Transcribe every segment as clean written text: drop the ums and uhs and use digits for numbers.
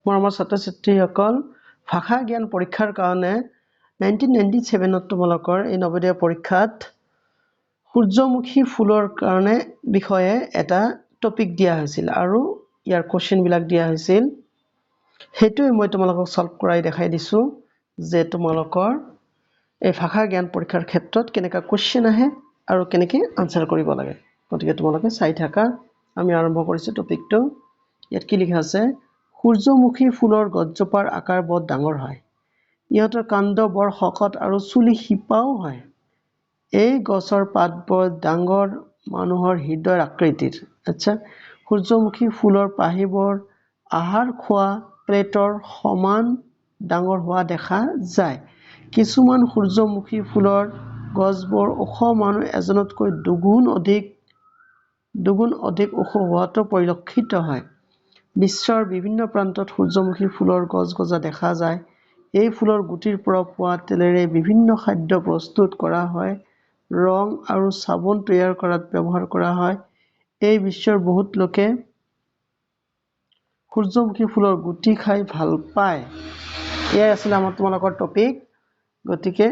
মৰমৰ ছাত্ৰ ছাত্ৰীসকল ভাষা জ্ঞান পৰীক্ষাৰ কাৰণে 1997 তোমালোকৰ এই নৱোদয় পৰীক্ষাত সূৰ্যমুখী ফুলৰ কাৰণে বিষয়ে এটা টপিক দিয়া হৈছিল আৰু ইয়াৰ কোৱেশ্চন বিলাক দিয়া হৈছিল হেতুই মই তোমালোকক সলভ কৰাই দেখাই দিছো যে তোমালোকৰ এই ভাষা জ্ঞান পৰীক্ষাৰ ক্ষেত্ৰত কেনেকা কোৱেশ্চন আহে আৰু কেনেকৈ আনসাৰ কৰিব লাগে গতিকে তোমালোকে চাই থাকা আমি আৰম্ভ কৰিছো টপিকটো ইয়াত কি লিখা আছে সূৰ্যমুখী ফুলৰ গছজোপাৰ আকাৰ বহুত ডাঙৰ হয় ইহঁতৰ কাণ্ড বৰ শকত আৰু চুলি শিপাও হয় এই গছৰ পাতবোৰ ডাঙৰ মানুহৰ হৃদয়ৰ আকৃতিৰ আচ্ছা সূৰ্যমুখী ফুলৰ পাহিবোৰ আহাৰ খোৱা প্লেটৰ সমান ডাঙৰ হোৱা দেখা যায় কিছুমান সূৰ্যমুখী ফুলৰ গছবোৰ ওখ মানুহ এজনতকৈ দুগুণ অধিক ওখ হোৱাটো পৰিলক্ষিত হয় বিশ্বৰ বিভিন্ন প্ৰান্তত সূৰ্যমুখী ফুলৰ গছ গজা দেখা যায় এই ফুলৰ গুটিৰ পৰা পোৱা তেলেৰে বিভিন্ন খাদ্য প্ৰস্তুত কৰা হয় ৰং আৰু সাবন তৈয়াৰ কৰাত ব্যৱহাৰ কৰা হয় এই বিশ্বৰ বহুত লোকে সূৰ্যমুখী ফুলৰ গুটি খাই ভাল পায় এয়াই আছিল আমাৰ তোমালোকৰ টপিক গতিকে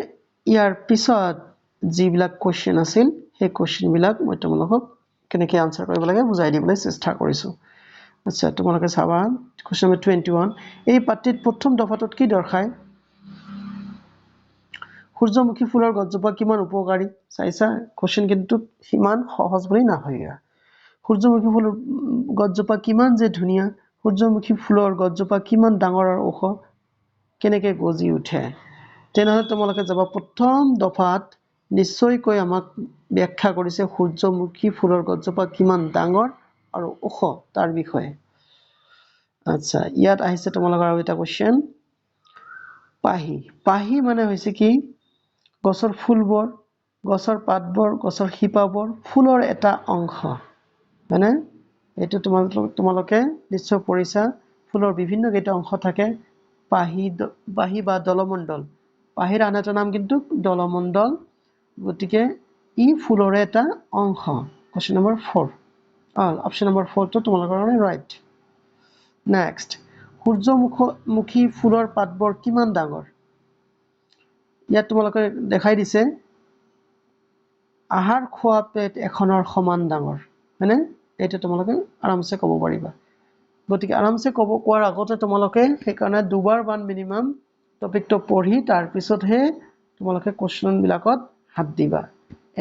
ইয়াৰ পিছত যিবিলাক কোৱেশ্চন আছিল সেই কোৱেশ্চন বিলাক মই তোমালোকক কেনেকৈ আনসাৰ কৰিব লাগে বুজাই দিবলৈ চেষ্টা কৰিছো আচ্ছা তোমালোকে চাবা কোৱেশ্চন নম্বৰ 21 এই পাঠটিত প্ৰথম দফাটোত কি দৰ্শায় সূৰ্যমুখী ফুলৰ গছজোপা কিমান উপকাৰী চাইছা কোৱেশ্চন কিন্তু সিমান সহজ বুলি নহয় সূৰ্যমুখী ফুলৰ গছজোপা কিমান যে ধুনীয়া সূৰ্যমুখী ফুলৰ গছজোপা কিমান ডাঙৰ আৰু ওখ কেনেকৈ গজি উঠে তেনেহলে তোমালোকে যাবা প্ৰথম দফাত নিশ্চয়কৈ আমাক ব্যাখ্যা কৰিছে সূৰ্যমুখী ফুলৰ গছজোপা কিমান ডাঙৰ আৰু ওখ তাৰ বিষয়ে আচ্ছা ইয়াত আহিছে তোমালোকৰ আৰু এটা কোৱেশ্চন পাহি মানে হৈছে কি গছৰ ফুলবোৰ গছৰ পাতবোৰ গছৰ শিপাবোৰ ফুলৰ এটা অংশ মানে এটো তোমালোকে নিশ্চয় পঢ়িছা ফুলৰ বিভিন্ন কেইটা অংশ থাকে পাহি বা দলমণ্ডল পাহিৰ আন এটা নাম কিন্তু দলমণ্ডল গতিকে ই ফুলৰ এটা অংশ কোৱেশ্চন নম্বৰ 4 অপচন নম্বৰ 4 টো তোমালোকৰ কাৰণে ৰাইট নেক্সট সূৰ্যমুখী ফুলৰ পাতবোৰ কিমান ডাঙৰ ইয়াত তোমালোকে দেখাই দিছে আহাৰ খোৱা প্লেট এখনৰ সমান ডাঙৰ মানে এটা তোমালোকে আৰামছে ক'ব পাৰিবা গতিকে আৰামছে কোৱাৰ আগতে তোমালোকে সেইকাৰণে দুবাৰ মান মিনিমাম টপিকটো পঢ়ি তাৰ পিছতহে তোমালোকে কোৱেশ্চন বিলাকত হাত দিবা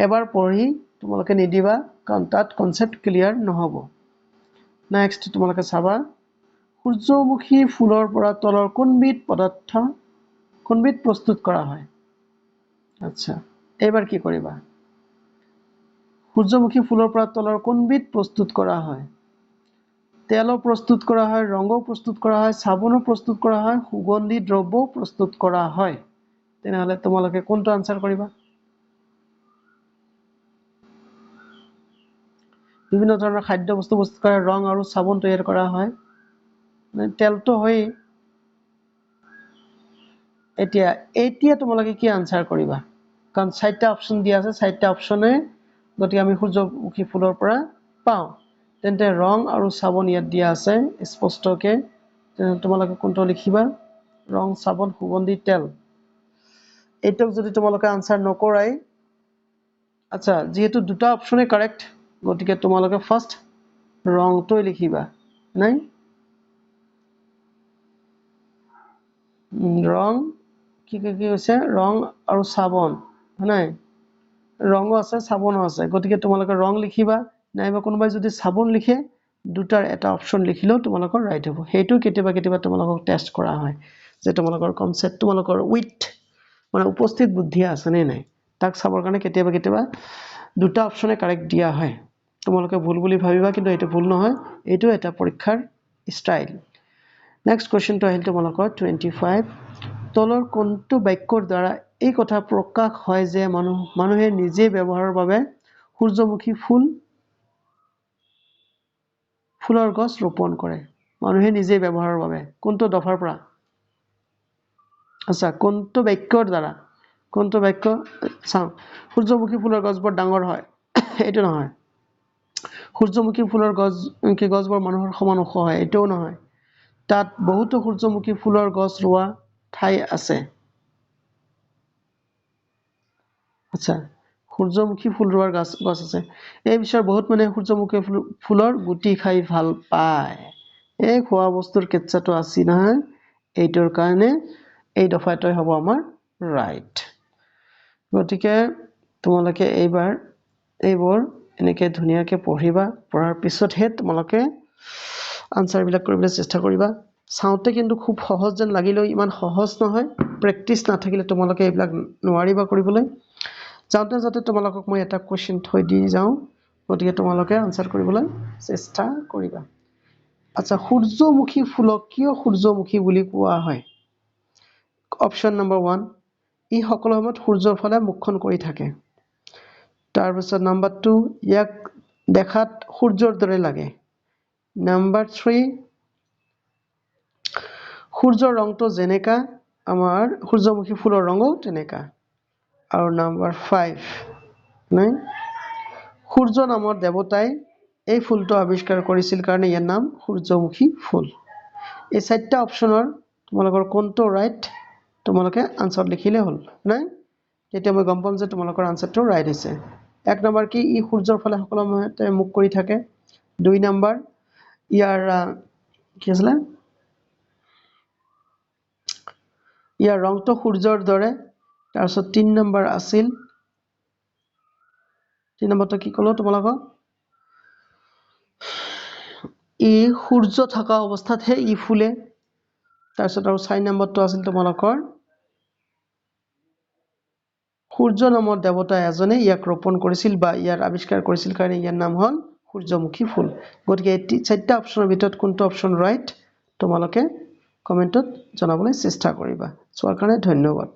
এবাৰ পঢ়ি তোমালোকে নিদিবা কাৰণ তাত কনসেপ্ট ক্লিয়াৰ নহব নেক্সট তোমালোকে চাবা সূৰ্যমুখী ফুলৰ পৰা তলৰ কোনবিধ প্ৰস্তুত কৰা হয় আচ্ছা এবাৰ কি কৰিবা সূৰ্যমুখী ফুলৰ পৰা তলৰ কোনবিধ প্ৰস্তুত কৰা হয় তেলো প্ৰস্তুত কৰা হয় ৰঙো প্ৰস্তুত কৰা হয় সাবনো প্ৰস্তুত কৰা হয় সুগন্ধি দ্ৰব্য প্ৰস্তুত কৰা হয় তেনেহলে তোমালোকে কোনটো আনসাৰ কৰিবা বিভিন্ন ধৰণৰ খাদ্য বস্তু প্ৰস্তুত কৰা ৰং আৰু সাবন তৈয়াৰ কৰা হয় মানে তেলটো হয় এতিয়া তোমালোকে কি আনসাৰ কৰিবা কাৰণ চাৰিটা অপচন দিয়া আছে চাৰিটা অপচনে গতি আমি সূৰ্যমুখী ফুলৰ পৰা পাওঁ তেন্তে ৰং আৰু সাবন ইয়াত দিয়া আছে স্পষ্টকে তোমালোকে কোনটো লিখিবা ৰং সাবন সুগন্ধি তেল এইটোক যদি তোমালোকে আনসাৰ নকৰাই আচ্ছা যেহেতু দুটা অপচনে কাৰেক্ট গতিকে তোমালোকে ফাৰ্স্ট ৰংটো লিখিবা নাই ৰং কি হৈছে ৰং আৰু সাবন নাই ৰঙো আছে সাবনো আছে গতিকে তোমালোকে ৰং লিখিবা নাইবা কোনোবাই যদি সাবন লিখে দুটাৰ এটা অপচন লিখিলেও তোমালোকৰ ৰাইট হ'ব সেইটো কেতিয়াবা তোমালোকক টেষ্ট কৰা হয় যে তোমালোকৰ কনসেপ্ট তোমালোকৰ উইথ মানে উপস্থিত বুদ্ধি আছে নে নাই তাক চাবৰ কাৰণে কেতিয়াবা দুটা অপচনে কাৰেক্ট দিয়া হয় তোমালোকে ভুল বুলি ভাবিবা কিন্তু এটো ভুল নহয় এটো এটা পৰীক্ষাৰ ষ্টাইল নেক্সট কোৱেশ্চনটো আহিল তোমালোকৰ 25 তলৰ কোনটো বাক্যৰ দ্বাৰা এই কথা প্ৰকাশ হয় যে মানুহে নিজে ব্যৱহাৰৰ বাবে সূৰ্যমুখী ফুলৰ গছ ৰোপণ কৰে মানুহে নিজে ব্যৱহাৰৰ বাবে কোনটো দফাৰ পৰা আচ্ছা কোনটো বাক্যৰ দ্বাৰা কোনটো বাক্য চাও সূৰ্যমুখী ফুলৰ গছবোৰ ডাঙৰ হয় এটো নহয় সূৰ্যমুখী ফুলৰ গছবোৰ মানুহৰ সমান ওখ হয় এটোও নহয় তাত বহুতো সূৰ্যমুখী ফুলৰ গছ ৰোৱা ঠাই আছে আচ্ছা সূৰ্যমুখী ফুল ৰোৱাৰ গছ আছে এই বিষয়ে বহুত মানে সূৰ্যমুখী ফুলৰ গুটি খাই ভাল পায় এই খোৱা বস্তুৰ কেচ্চাটো আছে না এইটোৰ কাৰণে এই দফাটোই হ'ব আমাৰ ৰাইট গতিকে তোমালোকে এইবোৰ এনেকৈ ধুনীয়াকৈ পঢ়িবা পঢ়াৰ পিছতহে তোমালোকে আনসাৰবিলাক কৰিবলৈ চেষ্টা কৰিবা চাওঁতে কিন্তু খুব সহজ যেন লাগিলেও ইমান সহজ নহয় প্ৰেক্টিছ নাথাকিলে তোমালোকে এইবিলাক নোৱাৰিবা কৰিবলৈ যাওঁতে যাতে তোমালোকক মই এটা কোৱেশ্চন থৈ দি যাওঁ গতিকে তোমালোকে আনসাৰ কৰিবলৈ চেষ্টা কৰিবা আচ্ছা সূৰ্যমুখী ফুলক কিয় সূৰ্যমুখী বুলি কোৱা হয় অপশ্যন নম্বৰ 1 ই সকলো সময়ত সূৰ্যৰ ফালে মুখখন কৰি থাকে তাৰপিছত নম্বৰ 2 ইয়াক দেখাত সূৰ্যৰ দৰে লাগে নম্বৰ 3 সূৰ্যৰ ৰংটো যেনেকা আমাৰ সূৰ্যমুখী ফুলৰ ৰঙো তেনেকা আৰু নম্বৰ 5 নাই সূৰ্য নামৰ দেৱতাই এই ফুলটো আৱিষ্কাৰ কৰিছিল কাৰণে ইয়াৰ নাম সূৰ্যমুখী ফুল এই চাৰিটা অপচনৰ তোমালোকৰ কোনটো ৰাইট তোমালোকে আনসাৰ লিখিলে হল নাই তেতিয়া মই গম পাম যে তোমালোকৰ আনসাৰটো ৰাইট হৈছে এক নম্বৰ কি ই সূৰ্যৰ ফালে সকলো সময়তে মুখ কৰি থাকে 2 নম্বৰ ইয়াৰ কি আছিল ইয়াৰ ৰংটো সূৰ্যৰ দৰে তাৰপিছত 3 নম্বৰ আছিল 3 নম্বৰটো কি ক'লো তোমালোকক ই সূৰ্য থকা অৱস্থাতহে ই ফুলে তাৰপিছত আৰু 4 নম্বৰটো আছিল তোমালোকৰ সূৰ্য নামৰ দেৱতা এজনে ইয়াক ৰোপণ কৰিছিল বা ইয়াৰ আৱিষ্কাৰ কৰিছিল কাৰণে ইয়াৰ নাম হ'ল সূৰ্যমুখী ফুল গতিকে এই চাৰিটা অপচনৰ ভিতৰত কোনটো অপচন ৰাইট তোমালোকে কমেন্টত জনাবলৈ চেষ্টা কৰিবা চোৱাৰ কাৰণে ধন্যবাদ